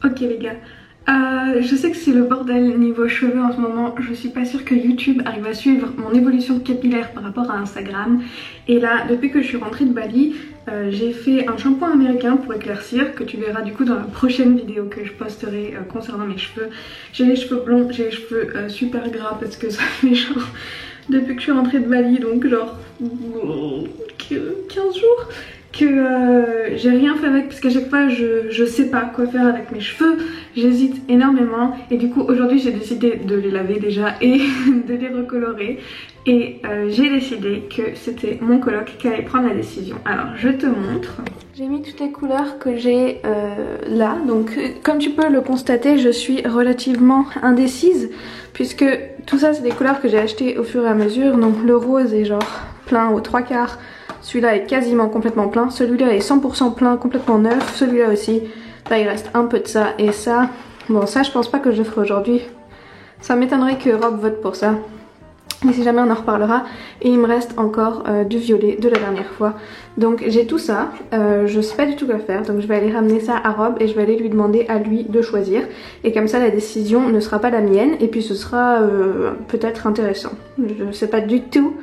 Ok les gars, je sais que c'est le bordel niveau cheveux en ce moment. Je suis pas sûre que YouTube arrive à suivre mon évolution capillaire par rapport à Instagram. Et là, depuis que je suis rentrée de Bali, j'ai fait un shampoing américain pour éclaircir, que tu verras du coup dans la prochaine vidéo que je posterai concernant mes cheveux. J'ai les cheveux blonds, j'ai les cheveux super gras parce que ça fait genre depuis que je suis rentrée de Bali, donc genre 15 jours que j'ai rien fait avec, parce qu'à chaque fois je sais pas quoi faire avec mes cheveux, j'hésite énormément et du coup aujourd'hui j'ai décidé de les laver déjà et de les recolorer et j'ai décidé que c'était mon coloc qui allait prendre la décision. Alors je te montre. J'ai mis toutes les couleurs que j'ai là, donc comme tu peux le constater je suis relativement indécise puisque tout ça c'est des couleurs que j'ai achetées au fur et à mesure, donc le rose est genre plein aux 3/4. Celui-là est quasiment complètement plein, celui-là est 100% plein, complètement neuf, celui-là aussi, là il reste un peu de ça et ça. Bon ça je pense pas que je le ferai aujourd'hui, ça m'étonnerait que Rob vote pour ça, mais si jamais on en reparlera. Et il me reste encore du violet de la dernière fois, donc j'ai tout ça, je sais pas du tout quoi faire, donc je vais aller ramener ça à Rob et je vais aller lui demander à lui de choisir, et comme ça la décision ne sera pas la mienne et puis ce sera peut-être intéressant. Je sais pas du tout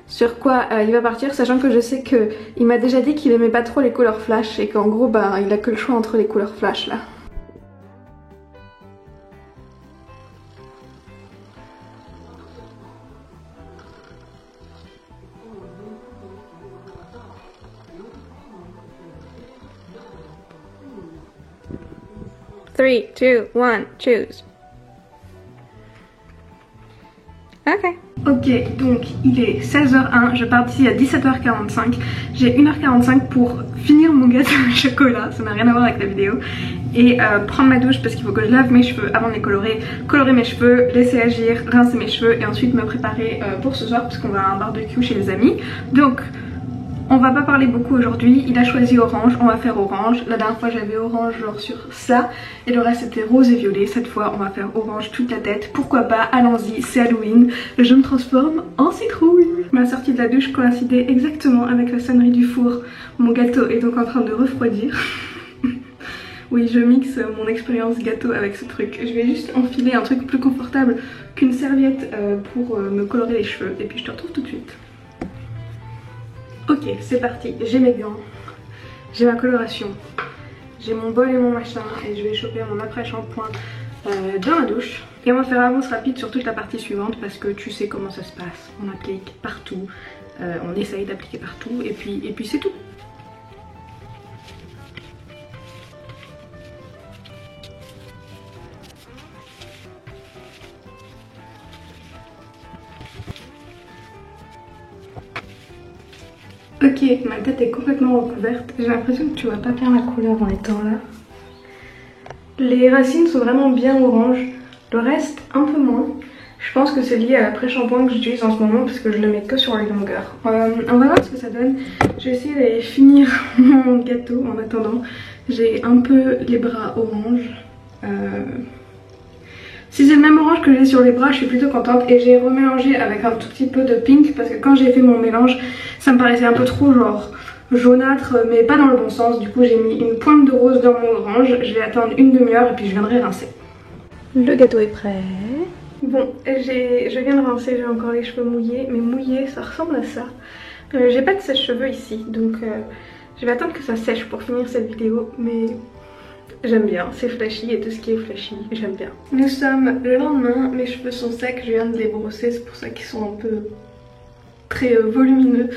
sur quoi il va partir, sachant que je sais qu'il m'a déjà dit qu'il aimait pas trop les couleurs flash et qu'en gros bah il a que le choix entre les couleurs flash là. Three, two, one, choose. Ok. Ok, donc il est 16h01, je pars d'ici à 17h45. J'ai 1h45 pour finir mon gâteau au chocolat, ça n'a rien à voir avec la vidéo. Et prendre ma douche parce qu'il faut que je lave mes cheveux avant de les colorer. Colorer mes cheveux, laisser agir, rincer mes cheveux et ensuite me préparer pour ce soir parce qu'on va à un barbecue chez les amis. Donc on va pas parler beaucoup aujourd'hui, il a choisi orange, on va faire orange. La dernière fois j'avais orange genre sur ça et le reste c'était rose et violet. Cette fois on va faire orange toute la tête, pourquoi pas, allons-y, c'est Halloween. Je me transforme en citrouille. Ma sortie de la douche coïncidait exactement avec la sonnerie du four. Mon gâteau est donc en train de refroidir. Oui, je mixe mon expérience gâteau avec ce truc. Je vais juste enfiler un truc plus confortable qu'une serviette pour me colorer les cheveux et puis je te retrouve tout de suite. Ok, c'est parti, j'ai mes gants, j'ai ma coloration, j'ai mon bol et mon machin et je vais choper mon après-shampoing dans la douche. Et on va faire avance rapide sur toute la partie suivante parce que tu sais comment ça se passe, on applique partout, on essaye d'appliquer partout et puis c'est tout. Ok, ma tête est complètement recouverte. J'ai l'impression que tu vois pas bien la couleur en étant là. Les racines sont vraiment bien orange, le reste un peu moins. Je pense que c'est lié à l'après-shampoing que j'utilise en ce moment parce que je le mets que sur les longueurs. On va voir ce que ça donne. Je vais essayer d'aller finir mon gâteau en attendant. J'ai un peu les bras orange. Si c'est le même orange que j'ai sur les bras, je suis plutôt contente. Et j'ai remélangé avec un tout petit peu de pink parce que quand j'ai fait mon mélange, ça me paraissait un peu trop genre jaunâtre, mais pas dans le bon sens. Du coup j'ai mis une pointe de rose dans mon orange. Je vais attendre une demi-heure et puis je viendrai rincer. Le gâteau est prêt. Bon, je viens de rincer, j'ai encore les cheveux mouillés. Mais mouillés, ça ressemble à ça. J'ai pas de sèche-cheveux ici, donc je vais attendre que ça sèche pour finir cette vidéo. Mais j'aime bien, c'est flashy et tout ce qui est flashy, j'aime bien. Nous sommes le lendemain, mes cheveux sont secs, je viens de les brosser, c'est pour ça qu'ils sont un peu très volumineux.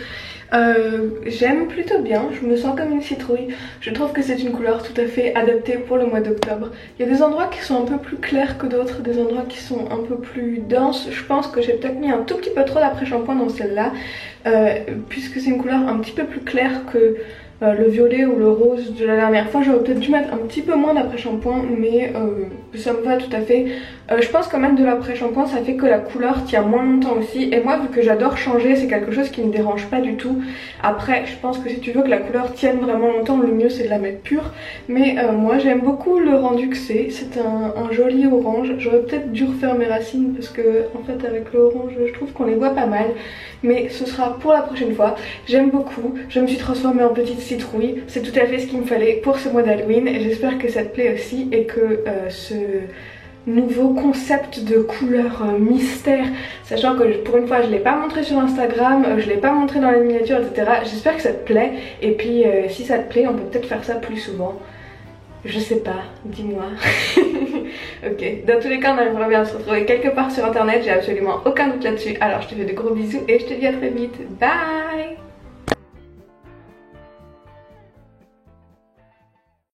J'aime plutôt bien, je me sens comme une citrouille. Je trouve que c'est une couleur tout à fait adaptée pour le mois d'octobre. Il y a des endroits qui sont un peu plus clairs que d'autres, des endroits qui sont un peu plus denses. Je pense que j'ai peut-être mis un tout petit peu trop d'après-shampoing dans celle-là, puisque c'est une couleur un petit peu plus claire que le violet ou le rose de la dernière fois. J'aurais peut-être dû mettre un petit peu moins d'après-shampoing, mais ça me va tout à fait. Je pense quand même de l'après-shampoing, ça fait que la couleur tient moins longtemps aussi. Et moi, vu que j'adore changer, c'est quelque chose qui ne me dérange pas du tout. Après, je pense que si tu veux que la couleur tienne vraiment longtemps, le mieux c'est de la mettre pure. Mais moi, j'aime beaucoup le rendu que c'est. C'est un joli orange. J'aurais peut-être dû refaire mes racines parce que, en fait, avec le orange, je trouve qu'on les voit pas mal. Mais ce sera pour la prochaine fois. J'aime beaucoup. Je me suis transformée en petite citrouille. C'est tout à fait ce qu'il me fallait pour ce mois d'Halloween et j'espère que ça te plaît aussi et que ce nouveau concept de couleur mystère, sachant que pour une fois je l'ai pas montré sur Instagram, je l'ai pas montré dans les miniatures, etc. J'espère que ça te plaît et puis si ça te plaît on peut peut-être faire ça plus souvent. Je sais pas, dis-moi. Ok, dans tous les cas on arrivera bien à se retrouver quelque part sur internet, j'ai absolument aucun doute là-dessus. Alors je te fais de gros bisous et je te dis à très vite. Bye.